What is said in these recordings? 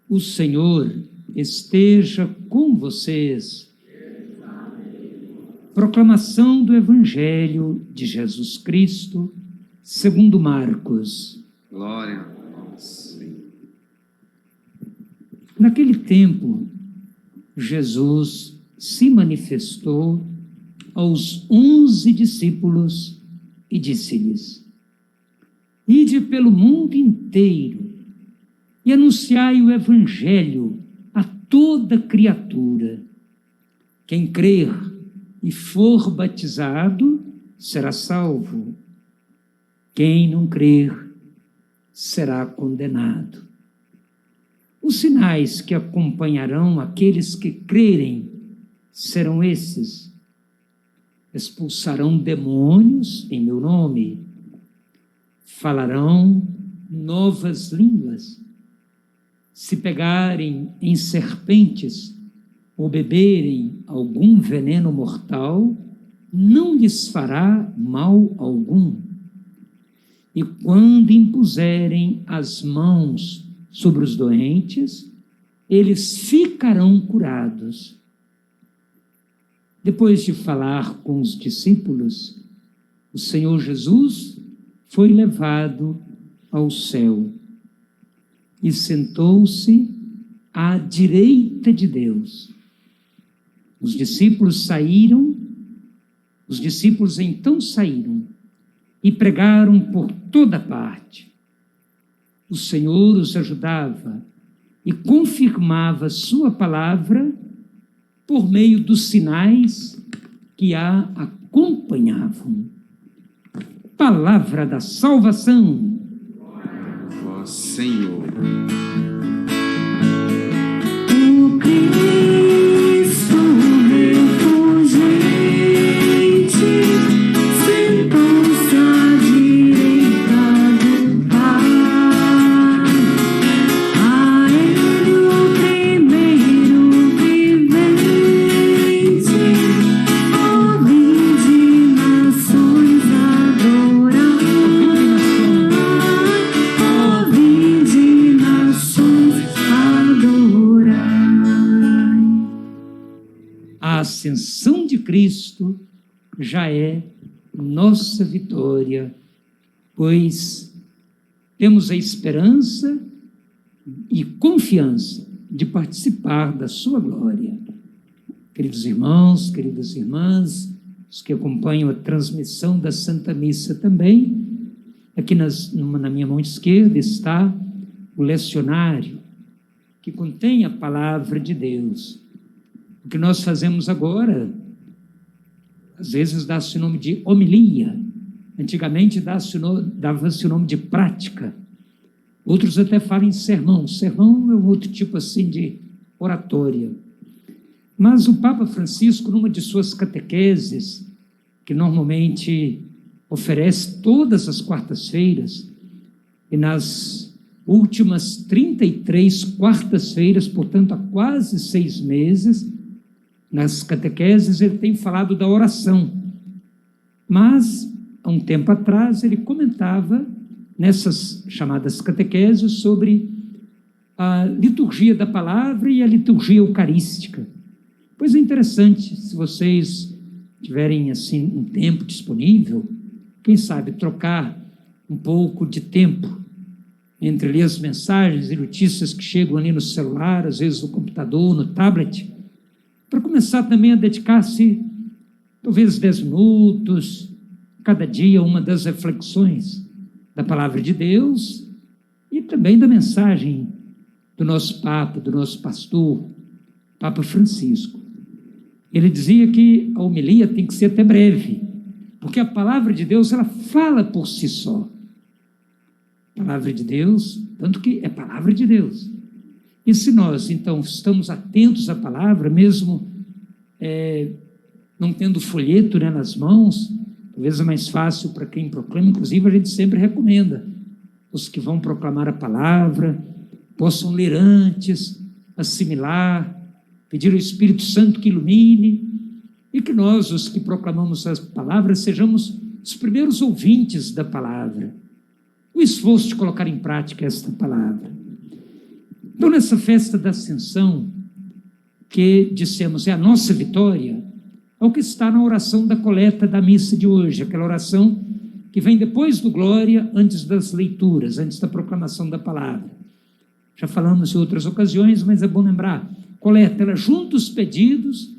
O Senhor esteja com vocês. Proclamação do Evangelho de Jesus Cristo, segundo Marcos. Glória a vós, Senhor. Naquele tempo, Jesus se manifestou aos 11 discípulos e disse-lhes: Ide pelo mundo inteiro e anunciai o Evangelho a toda criatura. Quem crer e for batizado será salvo. Quem não crer será condenado. Os sinais que acompanharão aqueles que crerem serão esses: expulsarão demônios em meu nome, falarão novas línguas, se pegarem em serpentes ou beberem algum veneno mortal, não lhes fará mal algum. E quando impuserem as mãos sobre os doentes, eles ficarão curados. Depois de falar com os discípulos, o Senhor Jesus foi levado ao céu e sentou-se à direita de Deus. Os discípulos então saíram e pregaram por toda parte. O Senhor os ajudava e confirmava sua palavra por meio dos sinais que a acompanhavam. Palavra da salvação. Glória a vós, Senhor. O Cristo refulgente sentou-se à direita do Pai. A Ele o primeiro vivente, ouvide nações adorar. Ouvide nações adorar. A ascensão de Cristo já é nossa vitória, pois temos a esperança e confiança de participar da sua glória. Queridos irmãos, queridas irmãs, os que acompanham a transmissão da Santa Missa também, aqui na minha mão esquerda está o lecionário, que contém a palavra de Deus. O que nós fazemos agora, às vezes dá-se o nome de homilia, antigamente dava-se o nome de prática, outros até falam em sermão. Sermão é um outro tipo assim de oratória. Mas o Papa Francisco, numa de suas catequeses, que normalmente oferece todas as quartas-feiras, e nas últimas 33 quartas-feiras, portanto há quase 6 meses, nas catequeses ele tem falado da oração. Mas, há um tempo atrás, ele comentava nessas chamadas catequeses sobre a liturgia da palavra e a liturgia eucarística. Pois é interessante, se vocês tiverem assim um tempo disponível, quem sabe trocar um pouco de tempo entre ler as mensagens e notícias que chegam ali no celular, às vezes no computador, no tablet, para começar também a dedicar-se talvez 10 minutos, cada dia, uma das reflexões da palavra de Deus e também da mensagem do nosso Papa, do nosso pastor, Papa Francisco. Ele dizia que a homilia tem que ser até breve, porque a palavra de Deus, ela fala por si só. A palavra de Deus, tanto que é palavra de Deus. E se nós, então, estamos atentos à palavra, mesmo não tendo folheto, né, nas mãos, talvez é mais fácil para quem proclama, inclusive a gente sempre recomenda, os que vão proclamar a palavra, possam ler antes, assimilar, pedir ao Espírito Santo que ilumine, e que nós, os que proclamamos as palavras, sejamos os primeiros ouvintes da palavra, o esforço de colocar em prática esta palavra. Então, nessa festa da Ascensão, que dissemos é a nossa vitória, é o que está na oração da coleta da missa de hoje, aquela oração que vem depois do Glória, antes das leituras, antes da proclamação da palavra. Já falamos em outras ocasiões, mas é bom lembrar. Coleta, ela junta os pedidos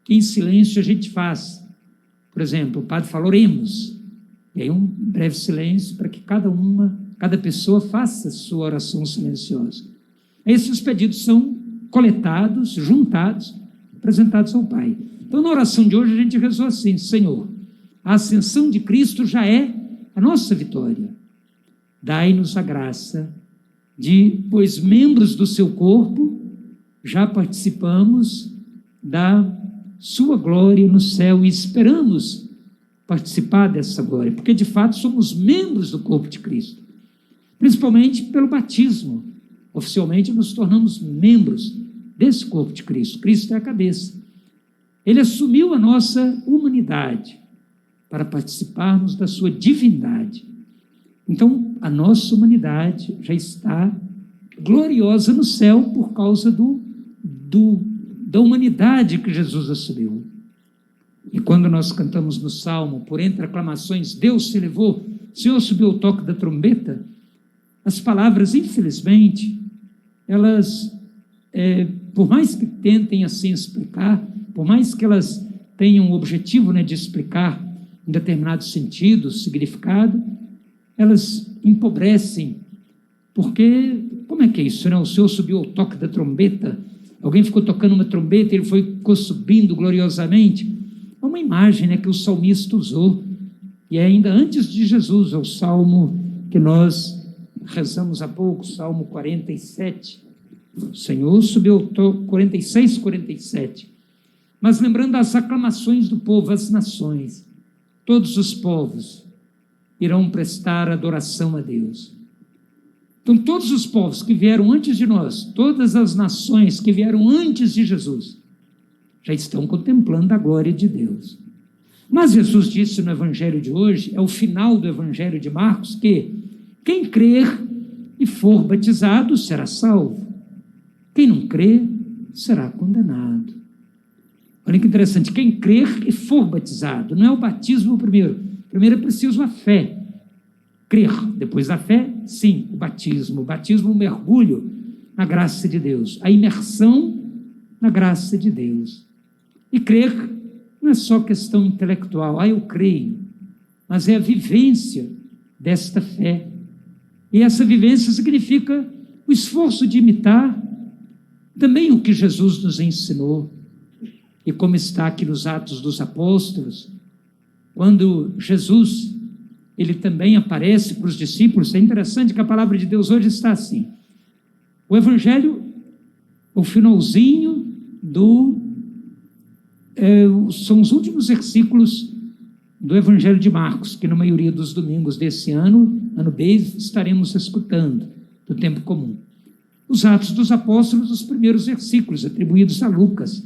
que em silêncio a gente faz. Por exemplo, o padre fala, oremos. E aí um breve silêncio para que cada pessoa faça a sua oração silenciosa. Esses pedidos são coletados, juntados, apresentados ao Pai. Então, na oração de hoje, a gente rezou assim, Senhor, a ascensão de Cristo já é a nossa vitória. Dai-nos a graça de, pois membros do seu corpo, já participamos da sua glória no céu e esperamos participar dessa glória, porque de fato somos membros do corpo de Cristo, principalmente pelo batismo. Oficialmente nos tornamos membros desse corpo de Cristo. Cristo é a cabeça. Ele assumiu a nossa humanidade para participarmos da sua divindade. Então, a nossa humanidade já está gloriosa no céu por causa da humanidade que Jesus assumiu. E quando nós cantamos no Salmo, por entre aclamações, Deus se elevou, o Senhor subiu ao toque da trombeta, as palavras, infelizmente, elas, por mais que tentem assim explicar, por mais que elas tenham o objetivo, de explicar em determinado sentido, significado, elas empobrecem, porque, como é que é isso, O Senhor subiu ao toque da trombeta, alguém ficou tocando uma trombeta e ele ficou subindo gloriosamente. É uma imagem, que o salmista usou, e é ainda antes de Jesus, é o salmo que nós rezamos há pouco, Salmo 47, o Senhor subiu, 46, 47, mas lembrando as aclamações do povo, as nações, todos os povos irão prestar adoração a Deus. Então todos os povos que vieram antes de nós, todas as nações que vieram antes de Jesus, já estão contemplando a glória de Deus. Mas Jesus disse no evangelho de hoje, é o final do evangelho de Marcos, que quem crer e for batizado será salvo. Quem não crer será condenado. Olha que interessante, quem crer e for batizado, não é o batismo primeiro. Primeiro é preciso a fé. Crer, depois da fé, sim, o batismo. O batismo, o mergulho na graça de Deus. A imersão na graça de Deus. E crer não é só questão intelectual, eu creio, mas é a vivência desta fé. E essa vivência significa o esforço de imitar também o que Jesus nos ensinou. E como está aqui nos Atos dos Apóstolos, quando Jesus, ele também aparece para os discípulos, é interessante que a palavra de Deus hoje está assim. O Evangelho, o finalzinho são os últimos versículos do Evangelho de Marcos, que na maioria dos domingos desse ano B, estaremos escutando, do tempo comum. Os Atos dos Apóstolos, os primeiros versículos, atribuídos a Lucas.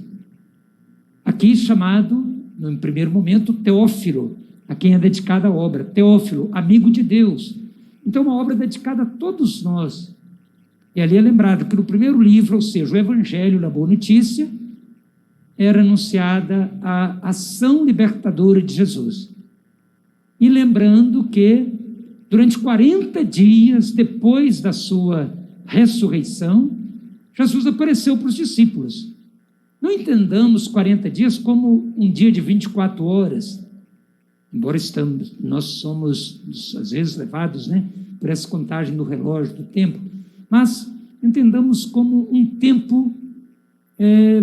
Aqui chamado, no primeiro momento, Teófilo, a quem é dedicada a obra. Teófilo, amigo de Deus. Então, uma obra dedicada a todos nós. E ali é lembrado que no primeiro livro, ou seja, o Evangelho, a Boa Notícia, era anunciada a ação libertadora de Jesus. E lembrando que, durante 40 dias depois da sua ressurreição, Jesus apareceu para os discípulos. Não entendamos 40 dias como um dia de 24 horas, embora nós somos, às vezes, levados por essa contagem do relógio, do tempo, mas entendamos como um tempo,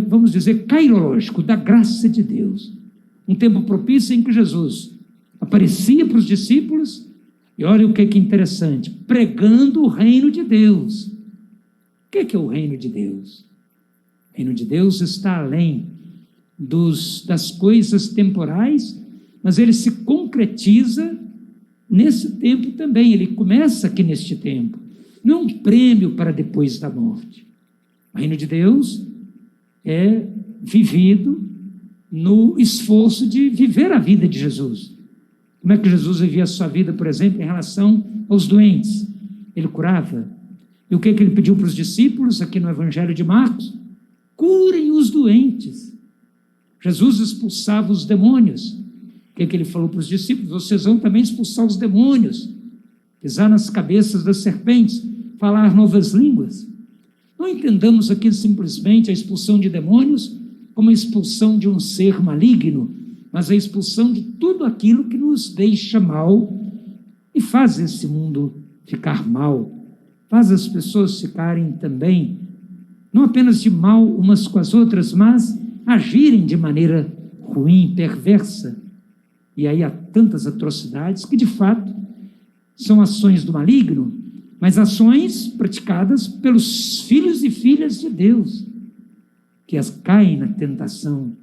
vamos dizer, cairológico, da graça de Deus. Um tempo propício em que Jesus aparecia para os discípulos, e olha o que é interessante, pregando o reino de Deus. O que é o reino de Deus? O reino de Deus está além das coisas temporais, mas ele se concretiza nesse tempo também, ele começa aqui neste tempo. Não é um prêmio para depois da morte. O reino de Deus é vivido no esforço de viver a vida de Jesus. Como é que Jesus vivia a sua vida, por exemplo, em relação aos doentes? Ele curava, E o que ele pediu para os discípulos aqui no Evangelho de Marcos? Curem os doentes. Jesus expulsava os demônios. O que ele falou para os discípulos? Vocês vão também expulsar os demônios, pisar nas cabeças das serpentes, falar novas línguas. Não entendamos aqui simplesmente a expulsão de demônios como a expulsão de um ser maligno, mas a expulsão de tudo aquilo que nos deixa mal e faz esse mundo ficar mal, faz as pessoas ficarem também, não apenas de mal umas com as outras, mas agirem de maneira ruim, perversa. E aí há tantas atrocidades que, de fato, são ações do maligno, mas ações praticadas pelos filhos e filhas de Deus, que as caem na tentação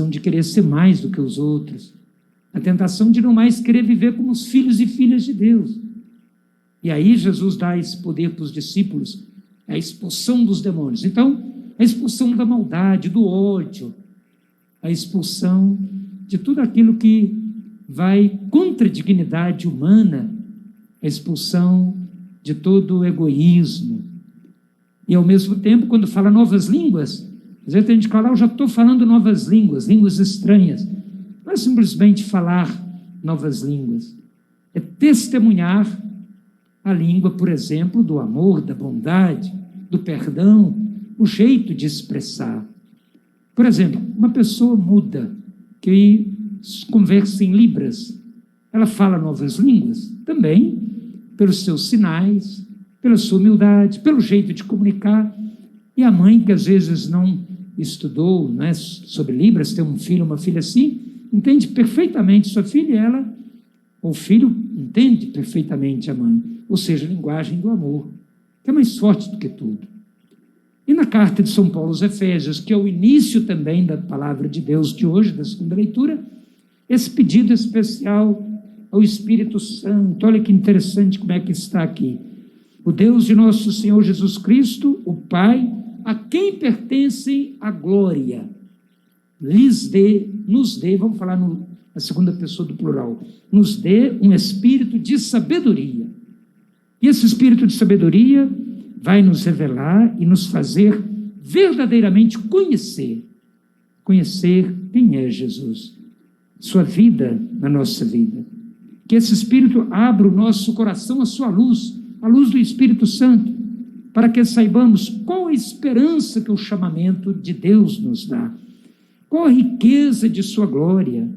de querer ser mais do que os outros, a tentação de não mais querer viver como os filhos e filhas de Deus. E aí Jesus dá esse poder para os discípulos, a expulsão dos demônios. Então, a expulsão da maldade, do ódio, a expulsão de tudo aquilo que vai contra a dignidade humana, a expulsão de todo o egoísmo. E, ao mesmo tempo, quando fala novas línguas, às vezes tem gente que fala, eu já estou falando novas línguas, línguas estranhas. Não é simplesmente falar novas línguas, é testemunhar a língua, por exemplo, do amor, da bondade, do perdão, o jeito de expressar. Por exemplo, uma pessoa muda, que conversa em Libras, ela fala novas línguas? Também, pelos seus sinais, pela sua humildade, pelo jeito de comunicar. E a mãe, que às vezes não estudou, não é, sobre Libras, tem um filho, uma filha assim, entende perfeitamente sua filha, e ela, o filho, entende perfeitamente a mãe. Ou seja, a linguagem do amor, que é mais forte do que tudo. E na carta de São Paulo aos Efésios, que é o início também da palavra de Deus de hoje, da segunda leitura, esse pedido especial ao Espírito Santo. Olha que interessante como é que está aqui. O Deus de nosso Senhor Jesus Cristo, o Pai, a quem pertencem a glória, nos dê, vamos falar na segunda pessoa do plural, nos dê um espírito de sabedoria. E esse espírito de sabedoria vai nos revelar e nos fazer verdadeiramente conhecer quem é Jesus, sua vida na nossa vida. Que esse Espírito abra o nosso coração à sua luz, a luz do Espírito Santo, para que saibamos qual a esperança que o chamamento de Deus nos dá, qual a riqueza de sua glória,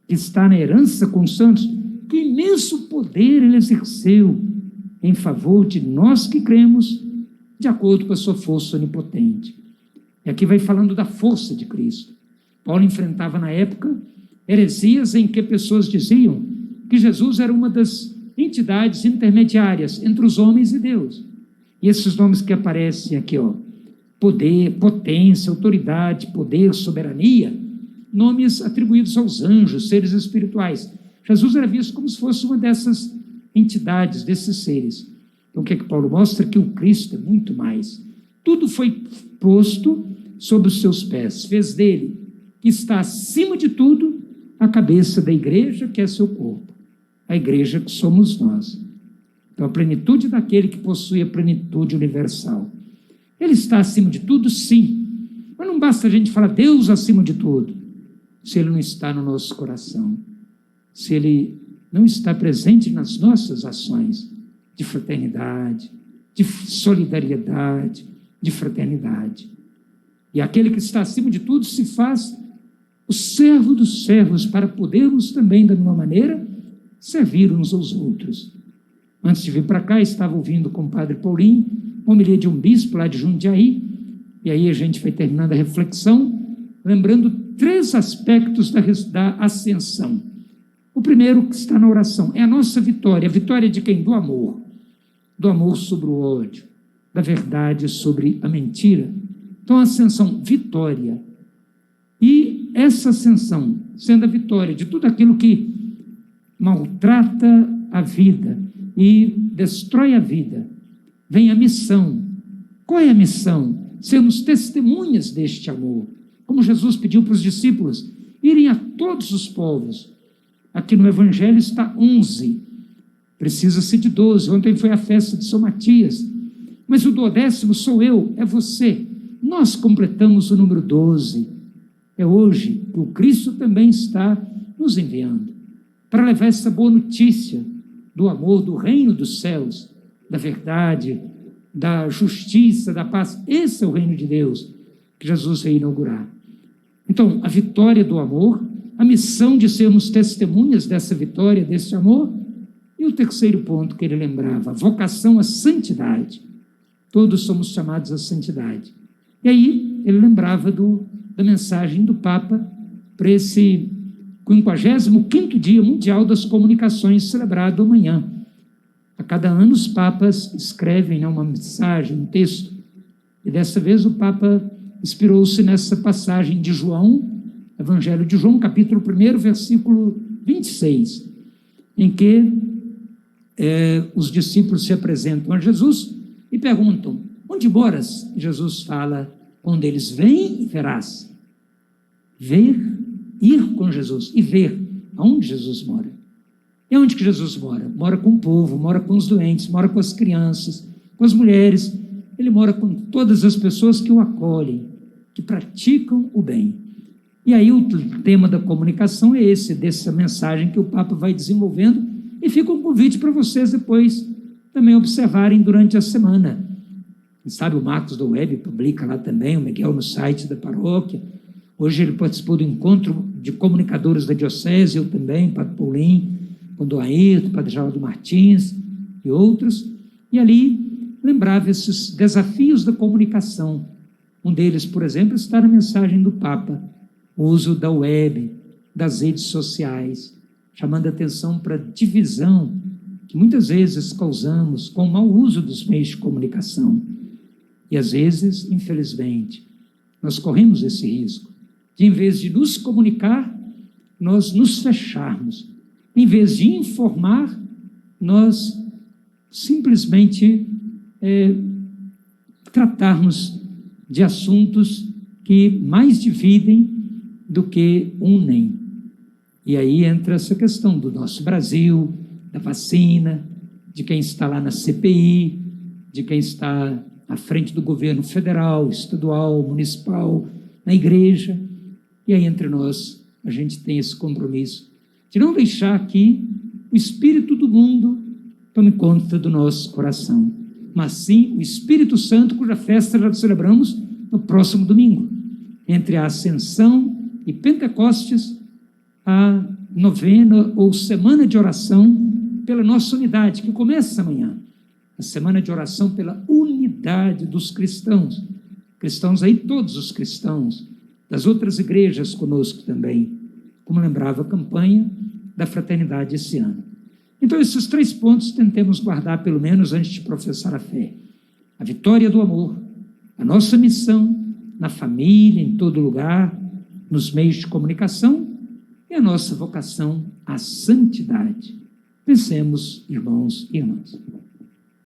que está na herança com os santos, que imenso poder ele exerceu em favor de nós que cremos, de acordo com a sua força onipotente. E aqui vai falando da força de Cristo. Paulo enfrentava na época heresias em que pessoas diziam que Jesus era uma das entidades intermediárias entre os homens e Deus. E esses nomes que aparecem aqui, poder, potência, autoridade, poder, soberania, nomes atribuídos aos anjos, seres espirituais. Jesus era visto como se fosse uma dessas entidades, desses seres. Então, o que é que Paulo mostra? Que o Cristo é muito mais. Tudo foi posto sob os seus pés. Fez dele, que está acima de tudo, a cabeça da igreja, que é seu corpo. A igreja que somos nós. Então, a plenitude daquele que possui a plenitude universal. Ele está acima de tudo, sim. Mas não basta a gente falar Deus acima de tudo, se ele não está no nosso coração, se ele não está presente nas nossas ações de fraternidade, de solidariedade, de fraternidade. E aquele que está acima de tudo se faz o servo dos servos, para podermos também, da mesma maneira, servir uns aos outros. Antes de vir para cá, estava ouvindo com o padre Paulinho uma homilia de um bispo lá de Jundiaí, e aí a gente foi terminando a reflexão, lembrando 3 aspectos da ascensão. O primeiro que está na oração é a nossa vitória. A vitória de quem? Do amor. Do amor sobre o ódio, da verdade sobre a mentira. Então, a ascensão, vitória. E essa ascensão, sendo a vitória de tudo aquilo que maltrata a vida e destrói a vida, vem a missão. Qual é a missão? Sermos testemunhas deste amor. Como Jesus pediu para os discípulos, irem a todos os povos. Aqui no Evangelho está 11. Precisa ser de 12. Ontem foi a festa de São Matias. Mas o 12º sou eu, é você. Nós completamos o número 12. É hoje que o Cristo também está nos enviando para levar essa boa notícia do amor, do reino dos céus, da verdade, da justiça, da paz. Esse é o reino de Deus que Jesus veio inaugurar. Então, a vitória do amor, a missão de sermos testemunhas dessa vitória, desse amor, e o terceiro ponto que ele lembrava, a vocação à santidade. Todos somos chamados à santidade. E aí, ele lembrava da mensagem do Papa para esse 55º Dia Mundial das Comunicações, celebrado amanhã. A cada ano os papas escrevem uma mensagem, um texto, e dessa vez o Papa inspirou-se nessa passagem de João, Evangelho de João, capítulo 1, versículo 26, em que os discípulos se apresentam a Jesus e perguntam, onde moras? Jesus fala, quando eles vêm e verás. Ver, ir com Jesus e ver aonde Jesus mora. E onde que Jesus mora? Mora com o povo, mora com os doentes, mora com as crianças, com as mulheres. Ele mora com todas as pessoas que o acolhem, que praticam o bem. E aí o tema da comunicação é esse, dessa mensagem que o Papa vai desenvolvendo, e fica um convite para vocês depois também observarem durante a semana. Quem sabe o Marcos da Web publica lá também, o Miguel no site da paróquia. Hoje ele participou do encontro de comunicadores da diocese, eu também, Padre Paulinho, com o Ayrton, Padre Geraldo Martins e outros, e ali lembrava esses desafios da comunicação. Um deles, por exemplo, está na mensagem do Papa, o uso da web, das redes sociais, chamando a atenção para a divisão que muitas vezes causamos com o mau uso dos meios de comunicação. E às vezes, infelizmente, nós corremos esse risco de, em vez de nos comunicar, nós nos fecharmos. Em vez de informar, nós simplesmente tratarmos de assuntos que mais dividem do que unem. E aí entra essa questão do nosso Brasil, da vacina, de quem está lá na CPI, de quem está à frente do governo federal, estadual, municipal, na igreja. E aí entre nós, a gente tem esse compromisso de não deixar que o espírito do mundo tome conta do nosso coração, mas sim o Espírito Santo, cuja festa já celebramos no próximo domingo, entre a Ascensão e Pentecostes, a novena ou semana de oração pela nossa unidade, que começa amanhã, a semana de oração pela unidade dos cristãos, cristãos aí, todos os cristãos, das outras igrejas conosco também, como lembrava a campanha da fraternidade esse ano. Então, esses 3 pontos tentemos guardar, pelo menos, antes de professar a fé. A vitória do amor, a nossa missão na família, em todo lugar, nos meios de comunicação, e a nossa vocação à santidade. Pensemos, irmãos e irmãs.